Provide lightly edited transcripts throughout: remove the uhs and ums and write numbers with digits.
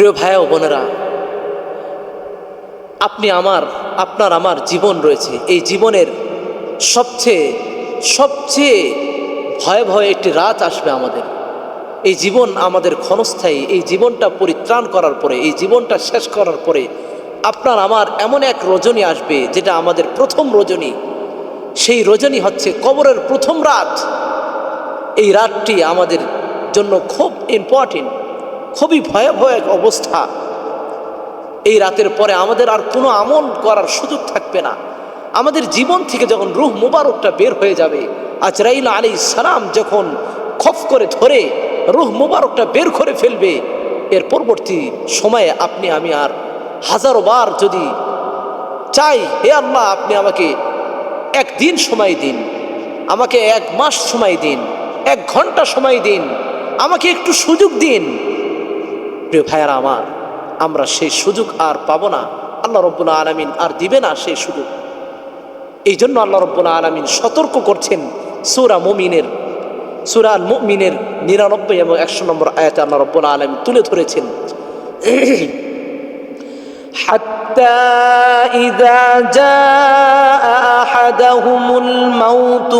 প্রিয় ভাই ও বোনেরা, আপনার আমার জীবন রয়েছে। এই জীবনের সবচেয়ে সবচেয়ে ভয়াবহ একটি রাত আসবে আমাদের। এই জীবন আমাদের ক্ষণস্থায়ী। এই জীবনটা পরিত্রাণ করার পরে, এই জীবনটা শেষ করার পরে আপনার আমার এমন এক রজনী আসবে, যেটা আমাদের প্রথম রজনী। সেই রজনী হচ্ছে কবরের প্রথম রাত। এই রাতটি আমাদের জন্য খুব ইম্পর্টেন্ট, খুবই ভয়াবহ এক অবস্থা। এই রাতের পরে আমাদের আর কোনো আমল করার সুযোগ থাকবে না। আমাদের জীবন থেকে যখন রূহ মুবারকটা বের হয়ে যাবে, আজরাইল আলাইহিস সালাম যখন খফ করে ধরে রূহ মুবারকটা বের করে ফেলবে, এর পরবর্তী সময়ে আপনি আমি আর হাজারো বার যদি চাই, হে আল্লাহ আপনি আমাকে একদিন সময় দিন, আমাকে এক মাস সময় দিন, এক ঘন্টা সময় দিন, আমাকে একটু সুযোগ দিন। প্রিয় ভাইয়ারা আমার, আমরা সেই সুযোগ আর পাবো না। আল্লাহ রাব্বুল আলামিন আর দিবে না সেই সুযোগ। এই জন্য আল্লাহ রাব্বুল আলামিন সতর্ক করছেন। সূরা আল মুমিনের 99 এবং 100 নম্বর আয়াতে আল্লাহ রাব্বুল আলামিন তুলে ধরেছেন, হাত্তা ইযা জাআ আহাদাহুমুল মাউত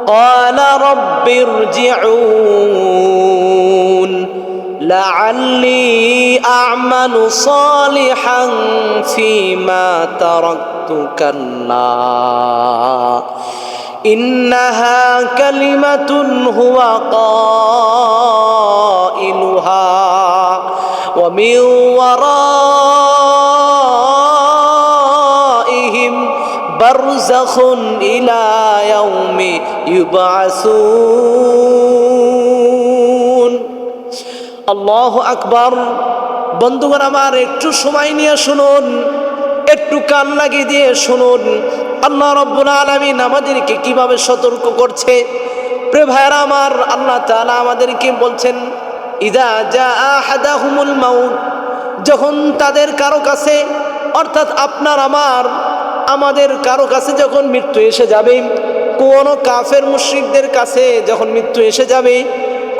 ক্বালা রাব্বিরজিউন লাআল্লি আ'মালু সালিহান ফীমা তারাকতু কাল্লা ইন্নাহা কালিমাতুন হুয়া কাইলুহা ওয়া মিন ওয়ারাইহিম বারযাখুন ইলা ইয়াউমি ইউবআসুন। আল্লাহু আকবার। বন্ধুগণ আমার, একটু সময় নিয়ে শুনুন, একটু কান লাগিয়ে দিয়ে শুনুন আল্লাহ রাব্বুল আলামিন আমাদেরকে কিভাবে সতর্ক করছে। প্রিয় ভাইরা আমার, আল্লাহ তাআলা আমাদেরকে বলছেন, ইযা জাআ আহাদাহুমুল মাউত, যখন তাদের কারো কাছে, অর্থাৎ আপনার আমাদের কারো কাছে যখন মৃত্যু এসে যাবে, কোনো কাফের মুশরিকদের কাছে যখন মৃত্যু এসে যাবে,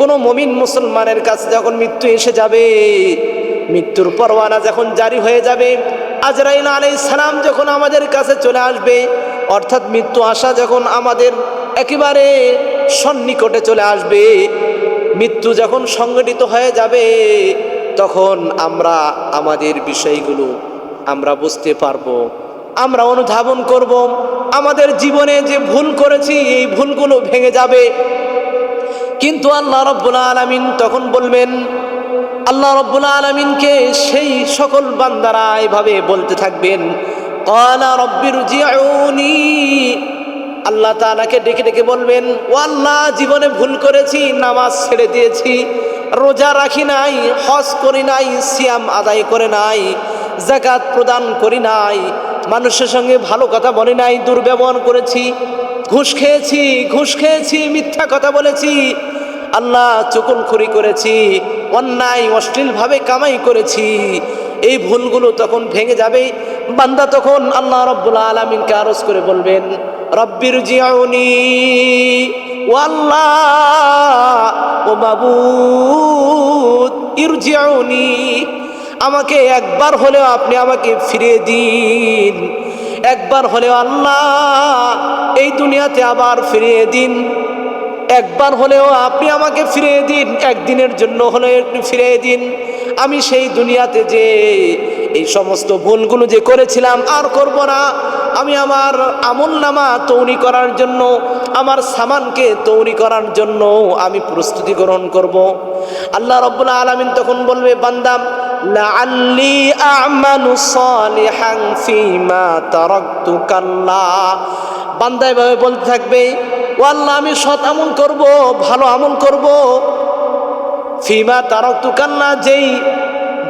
কোনো মুমিন মুসলমানের কাছে যখন মৃত্যু এসে যাবে, মৃত্যুর পরওয়ানা যখন জারি হয়ে যাবে, আজরাইল আলাইহিস সালাম যখন আমাদের কাছে চলে আসবে, অর্থাৎ মৃত্যু আসা যখন আমাদের একেবারে সন্নিকটে চলে আসবে, মৃত্যু যখন সংগঠিত হয়ে যাবে, তখন আমরা আমাদের বিষয়গুলো আমরা বুঝতে পারবো, আমরা অনুধাবন করব। আমাদের জীবনে যে ভুল করেছি এই ভুলগুলো ভেঙে যাবে। কিন্তু আল্লাহ রাব্বুল আলামিন তখন বলবেন, আল্লাহ রাব্বুল আলামিনকে সেই সকল বান্দারা এভাবে বলতে থাকবেন, ক্বালা রাব্বিরজিউনি, আল্লাহ তাআলাকে ডেকে ডেকে বলবেন, ও আল্লাহ, জীবনে ভুল করেছি, নামাজ ছেড়ে দিয়েছি, রোজা রাখি নাই, হজ করি নাই, সিয়াম আদায় করে নাই, যাকাত প্রদান করি নাই, মানুষের সঙ্গে ভালো কথা বলি নাই, দুর্ব্যবহার করেছি, ঘুষ খেয়েছি, মিথ্যা কথা বলেছি, আল্লাহ চুগলখড়ি করেছি, অন্যায় অশ্লীলভাবে কামাই করেছি। এই ভুলগুলো তখন ভেঙে যাবে। বান্দা তখন আল্লাহ রাব্বুল আলামিনকে আরজ করে বলবেন, রাব্বিরজিউনি, ও আল্লাহ, ও মাবুদ, ইরজিউনি, আমাকে একবার হলেও আপনি আমাকে ফিরিয়ে দিন, একবার হলেও আল্লাহ এই দুনিয়াতে আবার ফিরিয়ে দিন, একবার হলেও আপনি আমাকে ফিরিয়ে দিন, একদিনের জন্য হলেও একটু ফিরিয়ে দিন। আমি সেই দুনিয়াতে যে এই সমস্ত ভুলগুলো যে করেছিলাম আর করব না। আমি আমার আমলনামা তৈরি করার জন্য, আমার সামানকে তৈরি করার জন্য আমি প্রস্তুতি গ্রহণ করব। আল্লাহ রাব্বুল আলামিন তখন বলবে, বান্দা, লাআল্লি আ'মালু সালিহান ফীমা তারাকতু কাল্লা, বান্দা এভাবে বলতে থাকবে, ও আল্লাহ, আমি সৎ আমল করব, ভালো আমল করব, ফীমা তারাকতু কাল্লা,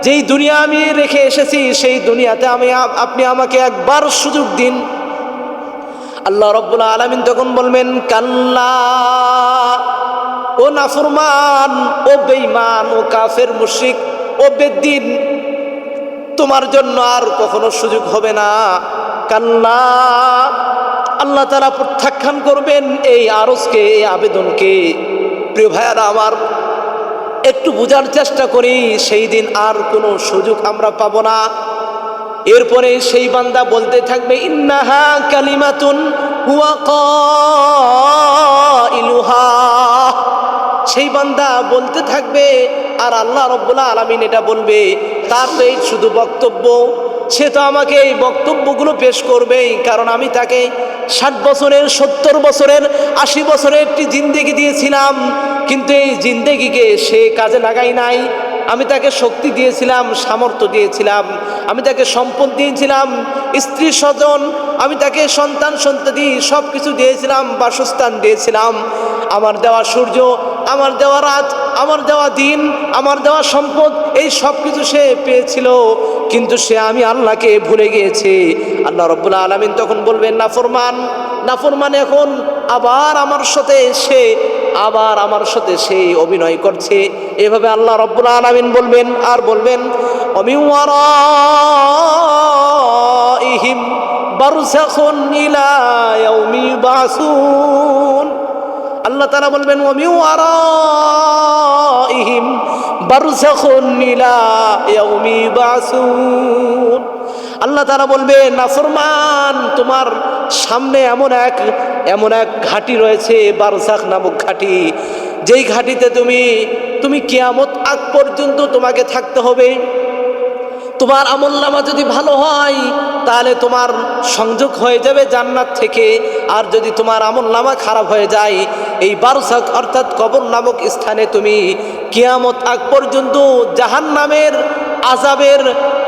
যেই দুনিয়া আমি রেখে এসেছি সেই দুনিয়াতে আপনি আমাকে একবার সুযোগ দিন। আল্লাহ রাব্বুল আলামিন তখন বলবেন, কাল্লা, ও নাফরমান, ও বেঈমান, ও কাফের মুশরিক, ও বেদ্দিন, তোমার জন্য আর কখনো সুযোগ হবে না। কাল্লা, আল্লাহ তাআলা প্রত্যাখ্যান করবেন এই আরজকে, এই আবেদনকে। প্রিয় ভাইয়ারা আমার, একটু বোঝার চেষ্টা করি, সেই দিন আর কোনো সুযোগ আমরা পাবো না। এরপরে সেই বান্দা বলতে থাকবে ইন্নাহা কালিমাতুন হুয়া কাইলুহা। সেই বান্দা বলতে থাকবে আর আল্লাহ রাব্বুল আলামিন এটা বলবে, তার তো এই শুধু বক্তব্য, সে তো আমাকে এই বক্তব্যগুলো পেশ করবেই, কারণ আমি তাকে 60 বছরের 70 বছরের 80 বছরের একটি জিন্দেগি দিয়েছিলাম, কিন্তু এই জিন্দেগিকে সে কাজে লাগাই নাই। আমি তাকে শক্তি দিয়েছিলাম, সামর্থ্য দিয়েছিলাম, আমি তাকে সম্পদ দিয়েছিলাম, স্ত্রী স্বজন, আমি তাকে সন্তান সন্ততি সব কিছু দিয়েছিলাম, বাসস্থান দিয়েছিলাম। আমার দেওয়া সূর্য, আমার দেওয়া রাত, আমার দেওয়া দিন, আমার দেওয়া সম্পদ, এই সব কিছু সে পেয়েছিল, কিন্তু সে আমি আল্লাহকে ভুলে গিয়েছে। আল্লাহ রাব্বুল আলামিন তখন বলবেন নাফরমান, নাফরমান এখন আবার আমার সাথে সে অভিনয় করছে। এভাবে আল্লাহ রাব্বুল আলামিন বলবেন আর বলবেন ওমিন ওয়ারাইহিম বারযাখুন ইলা ইয়াউমি ইউবাসুন। আল্লাহ তাআলা বলবেন ওমিন ওয়ারাইহিম বারযাখুন ইলা ইয়াউমি ইউবাসুন। আল্লাহ তাআলা বলবে নাফরমান, তোমার সামনে এমন এক ঘাটি রয়েছে, বারযাখ নামক ঘাটি, যেই ঘাটিতে তুমি কিয়ামত আগ পর্যন্ত তোমাকে থাকতে হবে। তোমার আমলনামা যদি ভালো হয় তাহলে তোমার সংযোগ হয়ে যাবে জান্নাত থেকে, আর যদি তোমার আমলনামা খারাপ হয়ে যায় এই বারযাখ অর্থাৎ কবর নামক স্থানে তুমি কিয়ামত আগ পর্যন্ত জাহান্নামের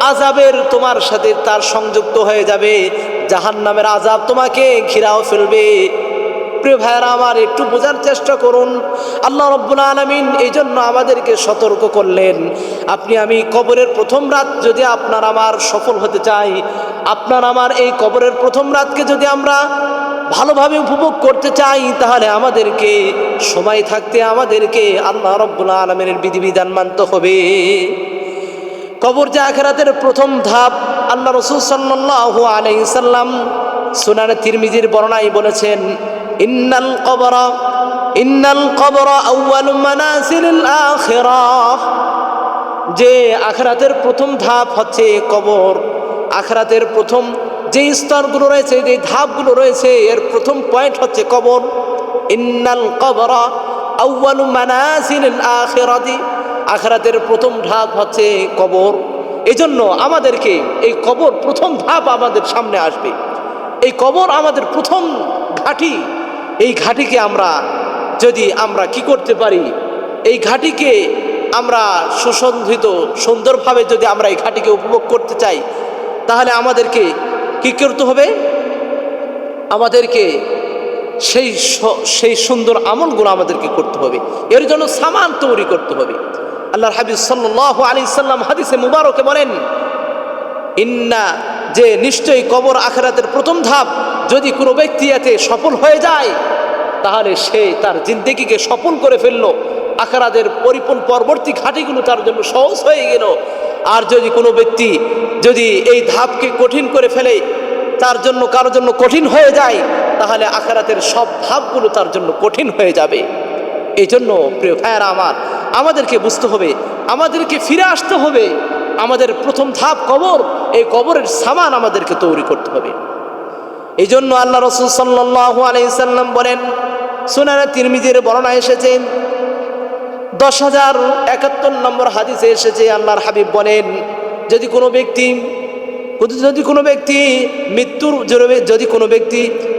আযাবের তোমার সাথে তার সংযুক্ত হয়ে যাবে। জাহান্নামের আযাব তোমাকে ঘিরাও ফেলবে। প্রিয় ভাইরা আমার, একটু বোঝার চেষ্টা করুন। আল্লাহ রাব্বুল আলামিন এই জন্য আমাদেরকে সতর্ক করলেন, আপনি আমি কবরের প্রথম রাত যদি আপনার আমার সফল হতে চাই, আপনার আমার এই কবরের প্রথম রাতকে যদি আমরা ভালোভাবে উপভোগ করতে চাই, তাহলে আমাদেরকে সময় থাকতে আমাদেরকে আল্লাহ রাব্বুল আলামিনের বিধিবিধান মানতে হবে। কবর যে আখিরাতের প্রথম ধাপ, আল্লাহ রাসূল সাল্লাল্লাহু আলাইহি সাল্লাম সুনানে তিরমিজির বর্ণনায় বলেছেন ইন্নাল কবর আউয়ালু মানাজিলিল আখিরাহ, যে আখিরাতের প্রথম ধাপ হচ্ছে কবর। আখিরাতের প্রথম যে স্তরগুলো রয়েছে, যে ধাপগুলো রয়েছে, এর প্রথম পয়েন্ট হচ্ছে কবর। ইন্নাল কবর আউয়ালু মানাজিলিল আখিরাতি, আখিরাতের প্রথম ধাপ হচ্ছে কবর। এজন্য আমাদেরকে এই কবর প্রথম ধাপ আমাদের সামনে আসবে। এই কবর আমাদের প্রথম ঘাঁটি। এই ঘাঁটিকে যদি আমরা কি করতে পারি, এই ঘাঁটিকে আমরা সুসংহত সুন্দরভাবে যদি আমরা এই ঘাঁটিকে উপভোগ করতে চাই, তাহলে আমাদেরকে কি করতে হবে? আমাদেরকে সেই সুন্দর আমলগুলো আমাদেরকে করতে হবে। এর জন্য সামান তৈরি করতে হবে। আল্লাহর হাবিব সাল্লাল্লাহু আলাইহি সাল্লাম হাদিসে মুবারকে বলেন যে নিশ্চয়ই কবর আখিরাতের প্রথম ধাপ। যদি কোনো ব্যক্তি এতে সফল হয়ে যায় তাহলে সে তার জিন্দেগিকে সফল করে ফেললো, আখিরাতের পরবর্তী ঘাটিগুলো তার জন্য সহজ হয়ে গেল। আর যদি কোনো ব্যক্তি যদি এই ধাপকে কঠিন করে ফেলে, কারোর জন্য কঠিন হয়ে যায়, তাহলে আখিরাতের সব ধাপগুলো তার জন্য কঠিন হয়ে যাবে। এই জন্য প্রিয় ভাইয়েরা আমার, আমাদেরকে বুঝতে হবে, আমাদেরকে ফিরে আসতে হবে। আমাদের প্রথম ধাপ কবর, এই কবরের সামান আমাদেরকে তৈরি করতে হবে। এই জন্য আল্লাহ রাসূল সাল্লাল্লাহু আলাইহি সাল্লাম বলেন, সুনানে তিরমিজির বর্ণনা এসেছে 10,071 নম্বর হাদিসে এসেছে, আল্লাহর হাবিব বলেন যদি কোনো ব্যক্তি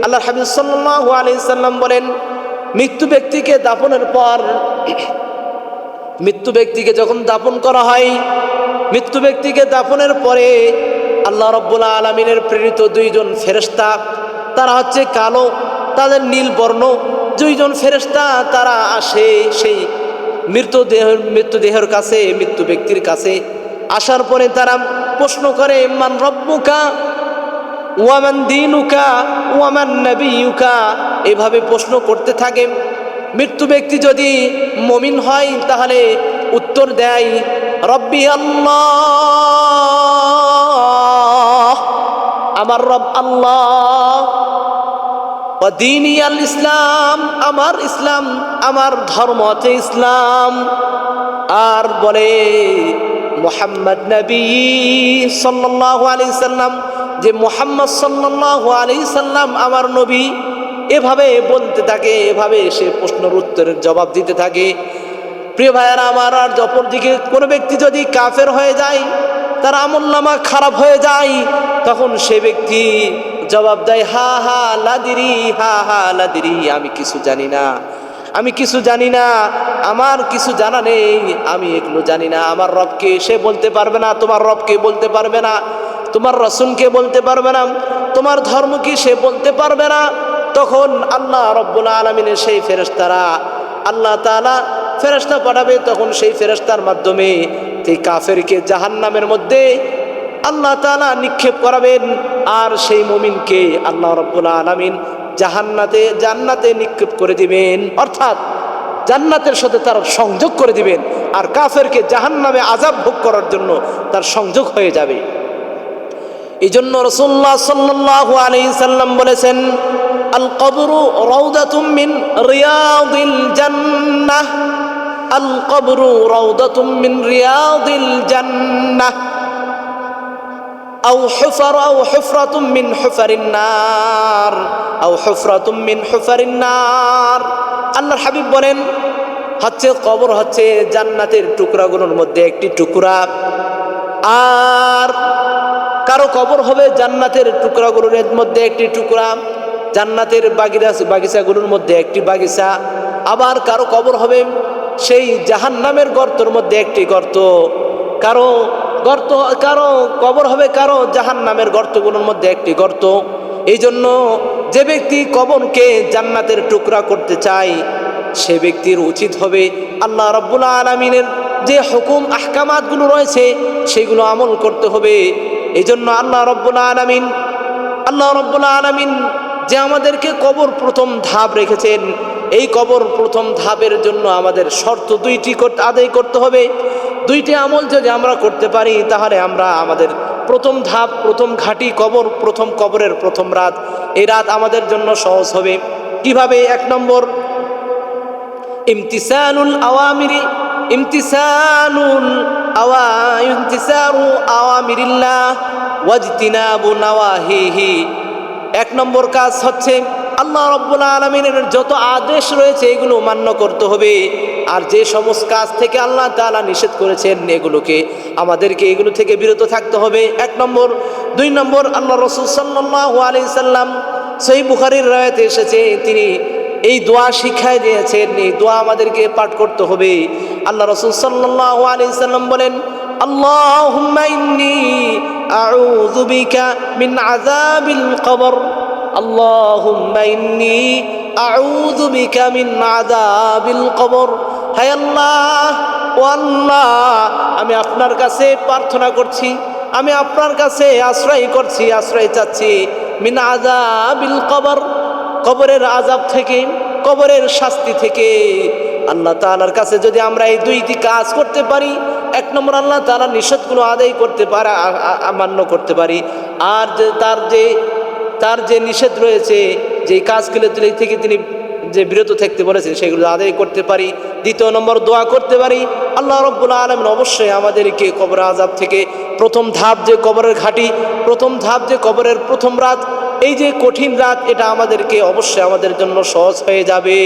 আল্লাহর হাবিব সাল্লাল্লাহু আলাইহি সাল্লাম বলেন মৃত্যু ব্যক্তিকে যখন দাফন করা হয়, মৃত্যু ব্যক্তিকে দাফনের পরে আল্লাহ রাব্বুল আলামিনের প্রেরিত 2 জন ফেরেশতা, তারা হচ্ছে কালো, তাদের নীল বর্ণ 2 জন ফেরেশতা, তারা আসে সেই মৃতদেহের কাছে, মৃত্যু ব্যক্তির কাছে। আসার পরে তারা প্রশ্ন করে মান রব্বুকা ওয়া মান দীনুকা ওয়া মান নাবিয়ুকা, এভাবে প্রশ্ন করতে থাকে। মৃত্যু ব্যক্তি যদি মুমিন হয় তাহলে উত্তর দেয় রব্বি আল্লাহ, আমার রব আল্লাহ। দীনি আল ইসলাম, আমার ইসলাম, আমার ধর্ম হচ্ছে ইসলাম। আর বলে মুহাম্মদ নবী সাল্লাল্লাহু আলাইহি সাল্লাম, যে মুহাম্মদ সাল্লাল্লাহু আলাইহি সাল্লাম আমার নবী। এভাবে বলতে থাকে, এভাবে সে প্রশ্নের উত্তরের জবাব দিতে থাকে। প্রিয় ভাইয়েরা আমার, আর অপরদিকে কোনো ব্যক্তি যদি কাফের হয়ে যায়, তার আমলনামা খারাপ হয়ে যায়, তখন সে ব্যক্তি জবাব দেয় হা হা লাদিরি, হা হা লাদিরি, আমি কিছু জানি না, আমি কিছু জানি না, আমার কিছু জানা নেই, আমি এগুলো জানি না। আমার রবকে সে বলতে পারবে না, তোমার রবকে বলতে পারবে না, তোমার রাসূলকে বলতে পারবে না, তোমার ধর্ম কি সে বলতে পারবে না। তখন আল্লাহ রব্বুল আলামিনের সেই ফেরেশতারা, আল্লাহ তাআলা ফেরেশতা পাঠাবে, তখন সেই ফেরেশতার মাধ্যমে এই কাফেরকে জাহান্নামের মধ্যে আল্লাহ তাআলা নিক্ষেপ করাবেন। আর সেই মুমিনকে আল্লাহ রব্বুল আলামিন জান্নাতে নিক্ষেপ করে দিবেন, অর্থাৎ জান্নাতের সাথে তার সংযোগ করে দিবেন। আর কাফেরকে জাহান্নামে আযাব ভোগ করার জন্য তার সংযোগ হয়ে যাবে। এই জন্য রাসূলুল্লাহ সাল্লাল্লাহু আলাইহি সাল্লাম বলেছেন, আল কবরু রাউদাতুম মিন রিয়াদিল জান্নাহ, আল কবরু রাউদাতুম মিন রিয়াদিল জান্নাহ আও হুফরাতুম মিন হুফারিন নার, আও হুফরাতুম মিন হুফারিন নার। আল্লাহর হাবিব বলেন, হচ্ছে কবর হচ্ছে জান্নাতের টুকরাগুলোর মধ্যে একটি টুকরা। আর কারো কবর হবে জান্নাতের টুকরাগুলোর মধ্যে একটি টুকরা, জান্নাতের বাগিচাগুলোর মধ্যে একটি বাগিচা। আবার কারো কবর হবে সেই জাহান্নামের গর্তের মধ্যে একটি গর্ত। কারো কবর হবে কারো জাহান্নামের গর্তগুলোর মধ্যে একটি গর্ত। এই জন্য যে ব্যক্তি কবরকে জান্নাতের টুকরা করতে চায়, সে ব্যক্তির উচিত হবে আল্লাহ রাব্বুল আলামিনের যে হুকুম আহকামাতগুলো রয়েছে সেগুলো আমল করতে হবে। এই জন্য আল্লাহ রাব্বুল আলামিন যে আমাদেরকে কবর প্রথম ধাপ রেখেছেন, এই কবর প্রথম ধাপের জন্য আমাদের শর্ত দুইটি আদায় করতে হবে। দুইটি আমল যদি আমরা করতে পারি, তাহলে আমরা আমাদের প্রথম ধাপ, প্রথম ঘাটি কবর, প্রথম কবরের প্রথম রাত, এই রাত আমাদের জন্য সহজ হবে। কিভাবে? 1 নম্বর, ইমতিসালু আওয়ামিরিল্লাহ ওয়াজতিনাবু নাওয়াহিহি। 1 নম্বর কাজ হচ্ছে আল্লাহ রাব্বুল আলামিনের যত আদেশ রয়েছে এগুলো মান্য করতে হবে। আর যে সমস্ত কাজ থেকে আল্লাহ তাআলা নিষেধ করেছেন আমাদেরকে এগুলো থেকে বিরত থাকতে হবে। 1 নম্বর। 2 নম্বর, আল্লাহ রাসূল সাল্লাল্লাহু আলাইহি সাল্লাম সহিহ বুখারীর রাওয়ায়াতে এসেছে, তিনি এই দোয়া শিখায় দিয়েছেন, এই দোয়া আমাদেরকে পাঠ করতে হবে। আল্লাহ রাসূল সাল্লাল্লাহু আলাইহি সাল্লাম বলেন, আল্লাহুম্মা ইন্নী আউযু বিকা মিন আযাবিল কবর, আল্লাহুম্মা ইন্নী আউযু বিকা মিন আযাবিল কবর। হায় আল্লাহ, ও আল্লাহ, আমি আপনার কাছে প্রার্থনা করছি, আমি আপনার কাছে আশ্রয় চাচ্ছি মিন আযাবিল কবর, কবরের আযাব থেকে, কবরের শাস্তি থেকে। আল্লাহ তাআলার কাছে যদি আমরা এই দুইটি কাজ করতে পারি, 1 নম্বর আল্লাহ তাআলা নিষেধগুলো আদায় করতে পারে, মান্য করতে পারি। আর যে তার যে নিষেধ রয়েছে, যে কাজগুলো থেকে তিনি যে বিরত থাকতে বলেছেন সেগুলো আদায় করতে পারি। 2 নম্বর, দোয়া করতে পারি। আল্লাহ রাব্বুল আলামিন অবশ্যই আমাদেরকে কবর আযাব থেকে প্রথম ধাপ যে কবরের ঘাটি, প্রথম ধাপ যে কবরের প্রথম রাত, এই যে কঠিন রাত, এটা আমাদেরকে অবশ্যই আমাদের জন্য সহজ হয়ে যাবে।